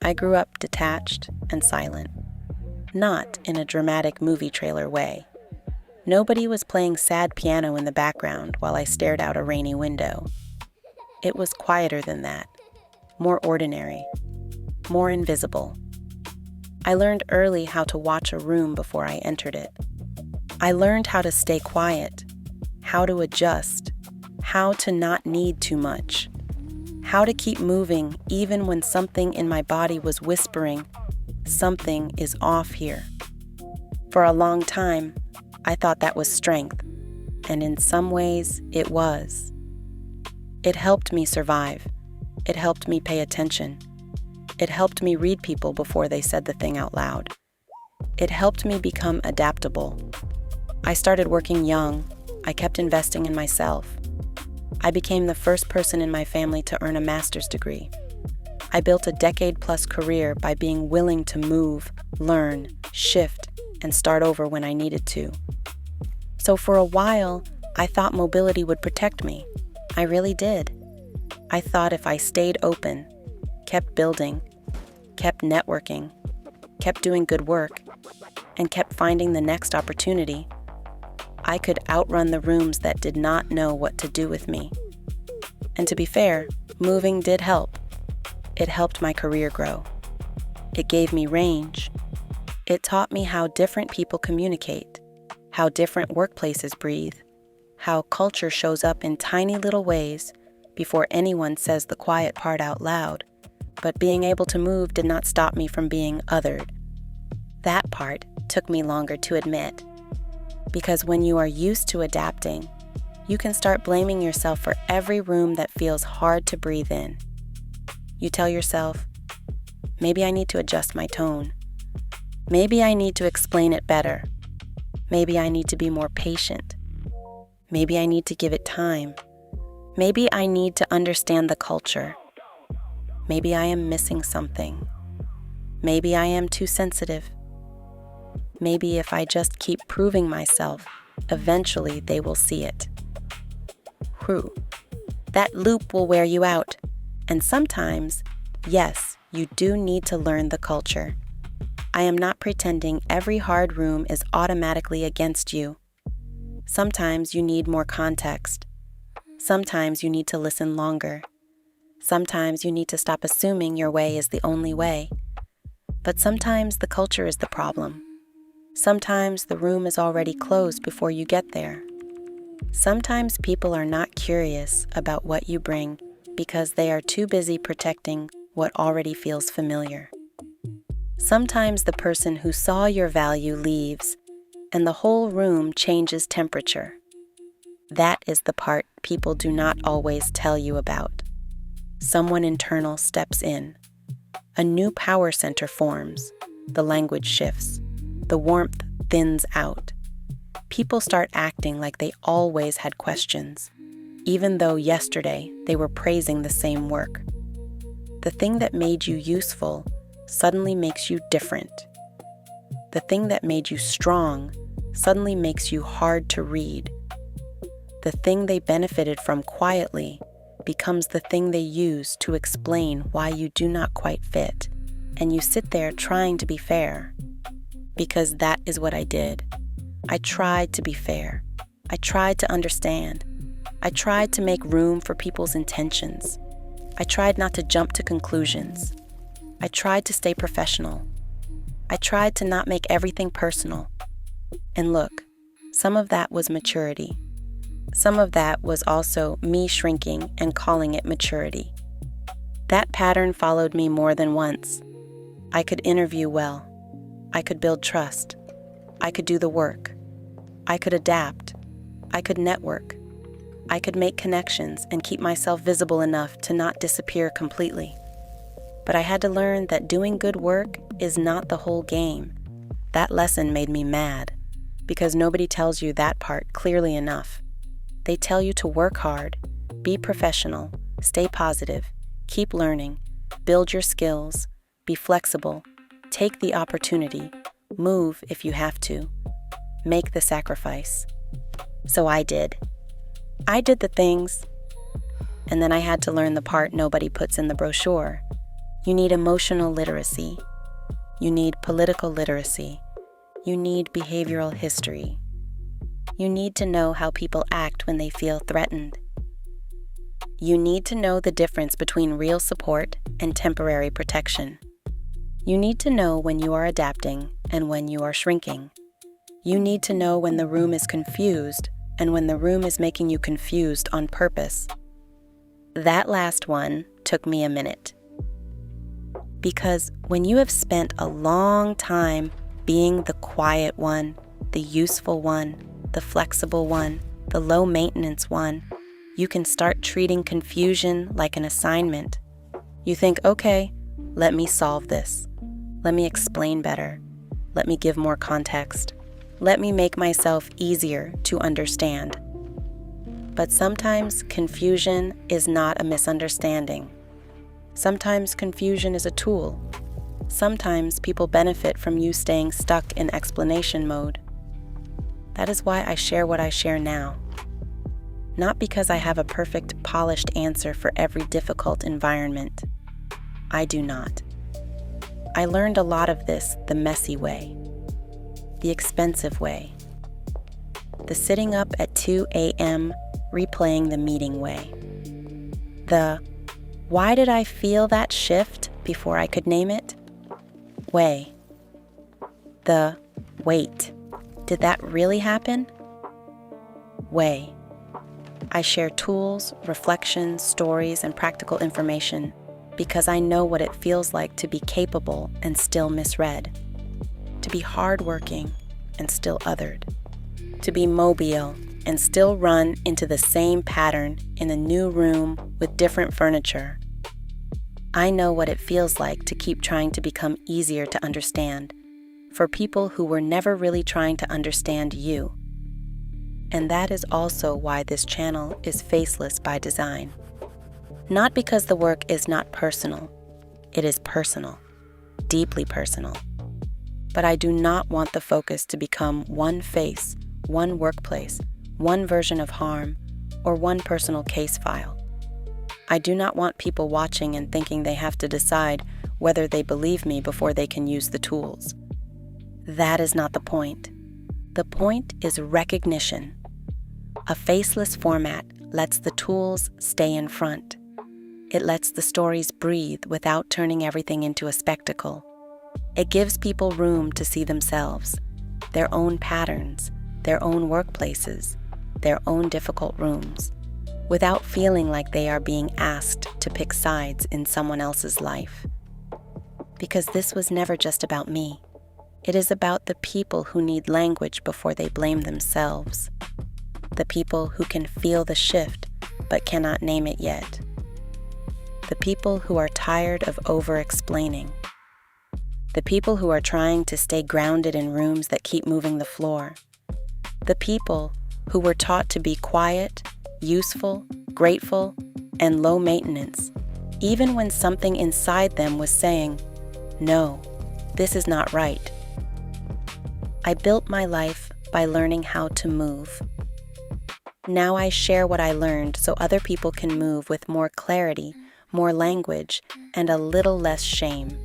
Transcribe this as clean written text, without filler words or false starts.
I grew up detached and silent, not in a dramatic movie trailer way. Nobody was playing sad piano in the background while I stared out a rainy window. It was quieter than that, more ordinary, more invisible. I learned early how to watch a room before I entered it. I learned how to stay quiet, how to adjust, how to not need too much, how to keep moving even when something in my body was whispering, "Something is off here." For a long time, I thought that was strength, and in some ways, it was. It helped me survive. It helped me pay attention. It helped me read people before they said the thing out loud. It helped me become adaptable. I started working young. I kept investing in myself. I became the first person in my family to earn a master's degree. I built a decade-plus career by being willing to move, learn, shift, and start over when I needed to. So for a while, I thought mobility would protect me. I really did. I thought if I stayed open, kept building, kept networking, kept doing good work, and kept finding the next opportunity, I could outrun the rooms that did not know what to do with me. And to be fair, moving did help. It helped my career grow. It gave me range. It taught me how different people communicate, how different workplaces breathe, how culture shows up in tiny little ways before anyone says the quiet part out loud. But being able to move did not stop me from being othered. That part took me longer to admit. Because when you are used to adapting, you can start blaming yourself for every room that feels hard to breathe in. You tell yourself, maybe I need to adjust my tone. Maybe I need to explain it better. Maybe I need to be more patient. Maybe I need to give it time. Maybe I need to understand the culture. Maybe I am missing something. Maybe I am too sensitive. Maybe if I just keep proving myself, eventually they will see it. Whew. That loop will wear you out. And sometimes, yes, you do need to learn the culture. I am not pretending every hard room is automatically against you. Sometimes you need more context. Sometimes you need to listen longer. Sometimes you need to stop assuming your way is the only way. But sometimes the culture is the problem. Sometimes the room is already closed before you get there. Sometimes people are not curious about what you bring because they are too busy protecting what already feels familiar. Sometimes the person who saw your value leaves, and the whole room changes temperature. That is the part people do not always tell you about. Someone internal steps in. A new power center forms. The language shifts. The warmth thins out. People start acting like they always had questions, even though yesterday they were praising the same work. The thing that made you useful suddenly makes you different. The thing that made you strong suddenly makes you hard to read. The thing they benefited from quietly becomes the thing they use to explain why you do not quite fit, and you sit there trying to be fair. Because that is what I did. I tried to be fair. I tried to understand. I tried to make room for people's intentions. I tried not to jump to conclusions. I tried to stay professional. I tried to not make everything personal. And look, some of that was maturity. Some of that was also me shrinking and calling it maturity. That pattern followed me more than once. I could interview well. I could build trust. I could do the work. I could adapt. I could network. I could make connections and keep myself visible enough to not disappear completely. But I had to learn that doing good work is not the whole game. That lesson made me mad, because nobody tells you that part clearly enough. They tell you to work hard, be professional, stay positive, keep learning, build your skills, be flexible, take the opportunity, move if you have to, make the sacrifice. So I did. I did the things, and then I had to learn the part nobody puts in the brochure. You need emotional literacy. You need political literacy. You need behavioral history. You need to know how people act when they feel threatened. You need to know the difference between real support and temporary protection. You need to know when you are adapting and when you are shrinking. You need to know when the room is confused and when the room is making you confused on purpose. That last one took me a minute. Because when you have spent a long time being the quiet one, the useful one, the flexible one, the low-maintenance one, you can start treating confusion like an assignment. You think, okay, let me solve this. Let me explain better. Let me give more context. Let me make myself easier to understand. But sometimes confusion is not a misunderstanding. Sometimes confusion is a tool. Sometimes people benefit from you staying stuck in explanation mode. That is why I share what I share now. Not because I have a perfect, polished answer for every difficult environment. I do not. I learned a lot of this the messy way, the expensive way, the sitting up at 2 a.m. replaying the meeting way, the why did I feel that shift before I could name it way, the wait, did that really happen way. I share tools, reflections, stories, and practical information because I know what it feels like to be capable and still misread, to be hardworking and still othered, to be mobile and still run into the same pattern in a new room with different furniture. I know what it feels like to keep trying to become easier to understand for people who were never really trying to understand you. And that is also why this channel is faceless by design. Not because the work is not personal. It is personal, deeply personal. But I do not want the focus to become one face, one workplace, one version of harm, or one personal case file. I do not want people watching and thinking they have to decide whether they believe me before they can use the tools. That is not the point. The point is recognition. A faceless format lets the tools stay in front. It lets the stories breathe without turning everything into a spectacle. It gives people room to see themselves, their own patterns, their own workplaces, their own difficult rooms, without feeling like they are being asked to pick sides in someone else's life. Because this was never just about me. It is about the people who need language before they blame themselves. The people who can feel the shift but cannot name it yet. The people who are tired of over-explaining. The people who are trying to stay grounded in rooms that keep moving the floor. The people who were taught to be quiet, useful, grateful, and low maintenance, even when something inside them was saying, no, this is not right. I built my life by learning how to move. Now I share what I learned so other people can move with more clarity, more language, and a little less shame.